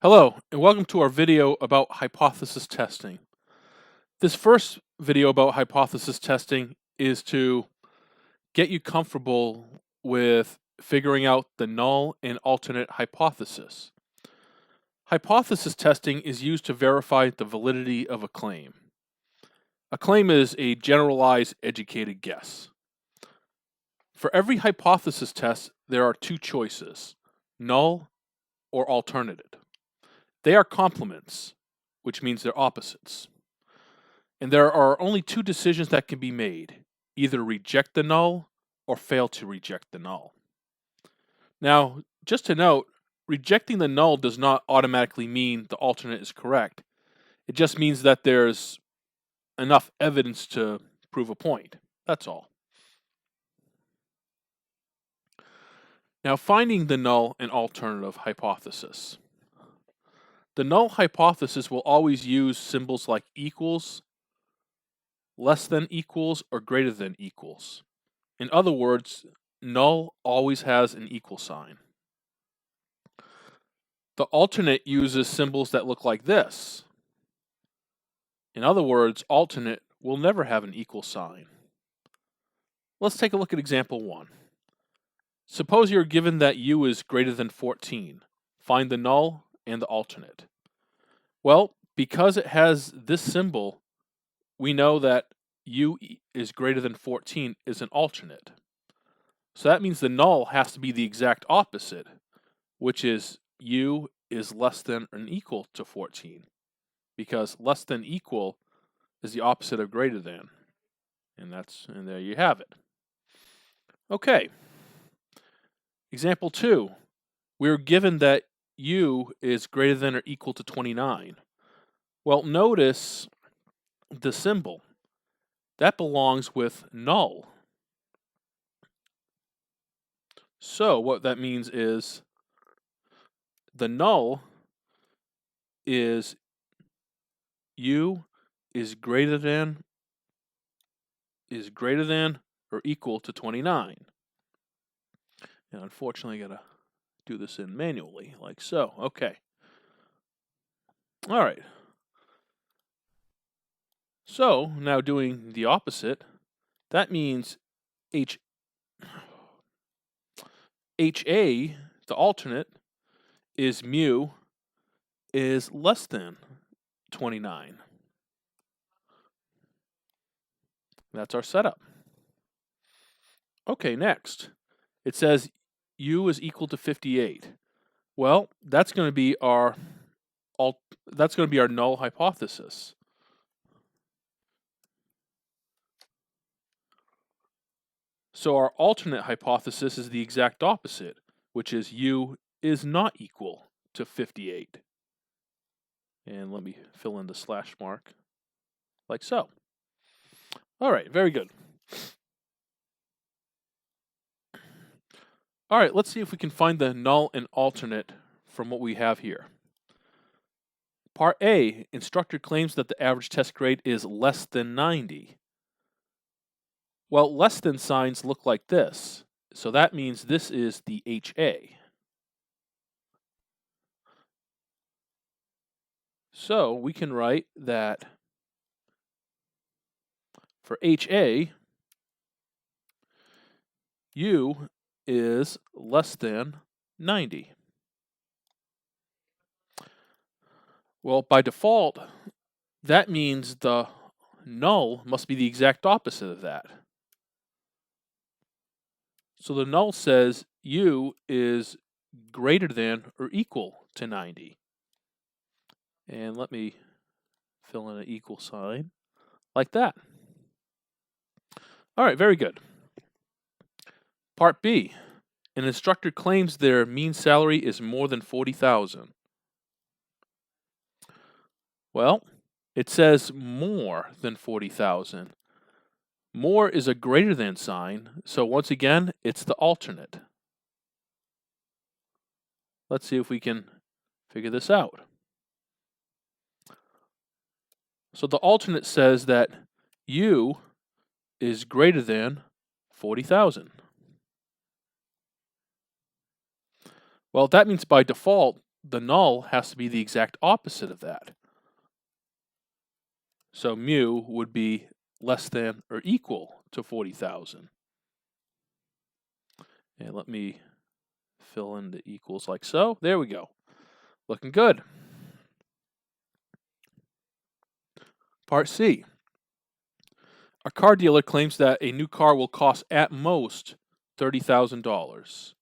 Hello, and welcome to our video about hypothesis testing. This first video about hypothesis testing is to get you comfortable with figuring out the null and alternate hypothesis. Hypothesis testing is used to verify the validity of a claim. A claim is a generalized, educated guess. For every hypothesis test, there are two choices, null or alternative. They are complements, which means they're opposites. And there are only two decisions that can be made, either reject the null or fail to reject the null. Now, just to note, rejecting the null does not automatically mean the alternate is correct. It just means that there's enough evidence to prove a point. That's all. Now, finding the null and alternative hypothesis. The null hypothesis will always use symbols like equals, less than equals, or greater than equals. In other words, null always has an equal sign. The alternate uses symbols that look like this. In other words, alternate will never have an equal sign. Let's take a look at example 1. Suppose you're given that u is greater than 14. Find the null and the alternate. Well, because it has this symbol, we know that u is greater than 14 is an alternate. So that means the null has to be the exact opposite, which is u is less than or equal to 14, because less than equal is the opposite of greater than. And there you have it. Okay. Example 2. We're given that u is greater than or equal to 29. Well, notice the symbol. That belongs with null. So what that means is the null is u is greater than or equal to 29. And unfortunately, I gotta do this in manually, like so. Okay. All right. So now doing the opposite, that means HA, the alternate, is mu is less than 29. That's our setup. Okay, next. It says u is equal to 58. Well, that's going to be our null hypothesis. So our alternate hypothesis is the exact opposite, which is u is not equal to 58. And let me fill in the slash mark, like so. All right, very good. All right, let's see if we can find the null and alternate from what we have here. Part A, instructor claims that the average test grade is less than 90. Well, less than signs look like this, so that means this is the HA. So we can write that for HA, u is less than 90. Well, by default, that means the null must be the exact opposite of that. So the null says u is greater than or equal to 90. And let me fill in an equal sign like that. All right, very good. Part B, an instructor claims their mean salary is more than 40,000. Well, it says more than 40,000. More is a greater than sign, so once again, it's the alternate. Let's see if we can figure this out. So the alternate says that u is greater than 40,000. Well, that means by default, the null has to be the exact opposite of that. So mu would be less than or equal to 40,000. And let me fill in the equals like so. There we go. Looking good. Part C. A car dealer claims that a new car will cost at most $30,000.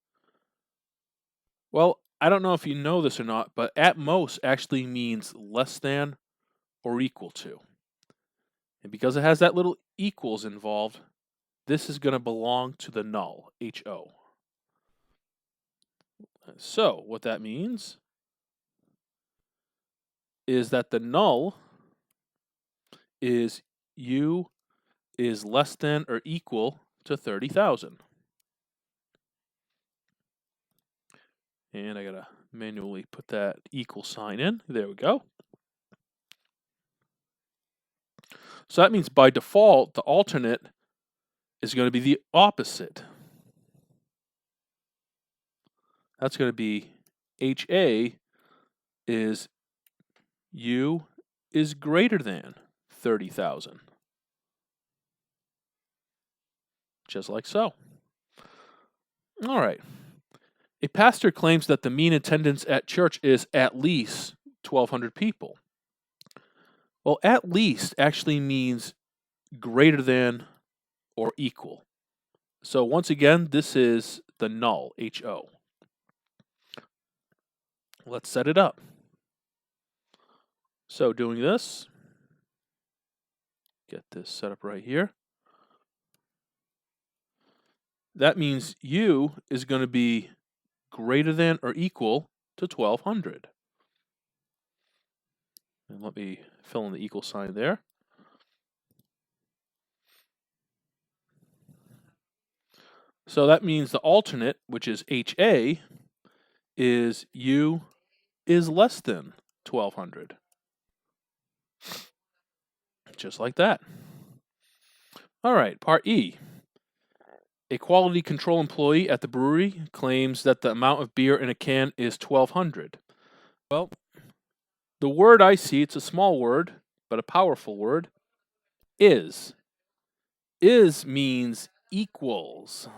Well, I don't know if you know this or not, but at most actually means less than or equal to. And because it has that little equals involved, this is going to belong to the null, HO. So what that means is that the null is U is less than or equal to 30,000. And I gotta manually put that equal sign in. There we go. So that means by default, the alternate is going to be the opposite. That's going to be HA is U is greater than 30,000. Just like so. All right. A pastor claims that the mean attendance at church is at least 1,200 people. Well, at least actually means greater than or equal. So once again, this is the null, HO. Let's set it up. So doing this, get this set up right here. That means U is going to be greater than or equal to 1,200. And let me fill in the equal sign there. So that means the alternate, which is HA, is U is less than 1,200. Just like that. All right, part E. A quality control employee at the brewery claims that the amount of beer in a can is 1,200. Well, the word I see, it's a small word, but a powerful word, is. Is means equals.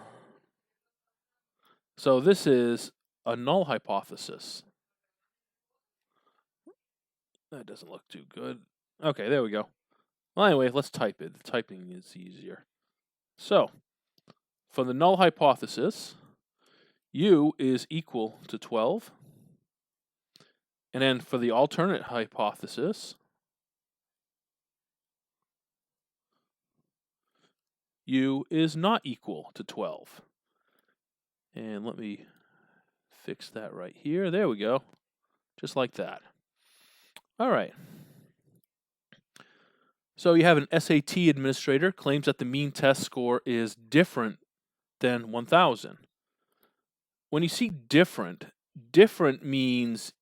So this is a null hypothesis. That doesn't look too good. Okay, there we go. Well, anyway, let's type it. Typing is easier. So, for the null hypothesis, U is equal to 12. And then for the alternate hypothesis, U is not equal to 12. And let me fix that right here. There we go. Just like that. All right. So you have an SAT administrator claims that the mean test score is different than 1,000. When you see different, different means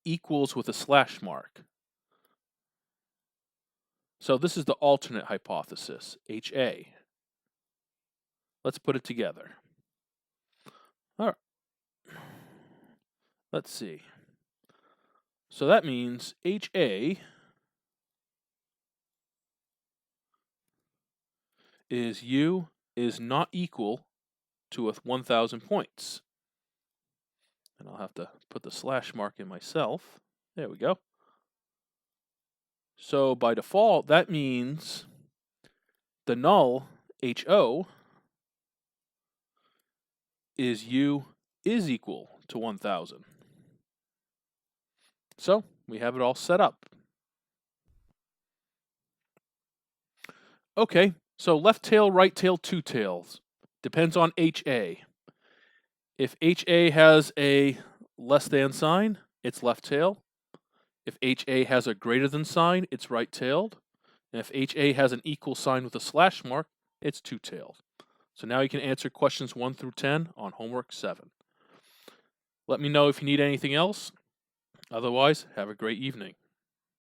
equals with a slash mark. So this is the alternate hypothesis, HA. Let's put it together. All right. Let's see. So that means HA is U is not equal to 1,000 points. And I'll have to put the slash mark in myself. There we go. So by default, that means the null, HO, is U is equal to 1,000. So we have it all set up. Okay, so left tail, right tail, two tails. Depends on HA. If HA has a less than sign, it's left tail. If HA has a greater than sign, it's right tailed. And if HA has an equal sign with a slash mark, it's two tailed. So now you can answer questions 1 through 10 on homework 7. Let me know if you need anything else. Otherwise, have a great evening.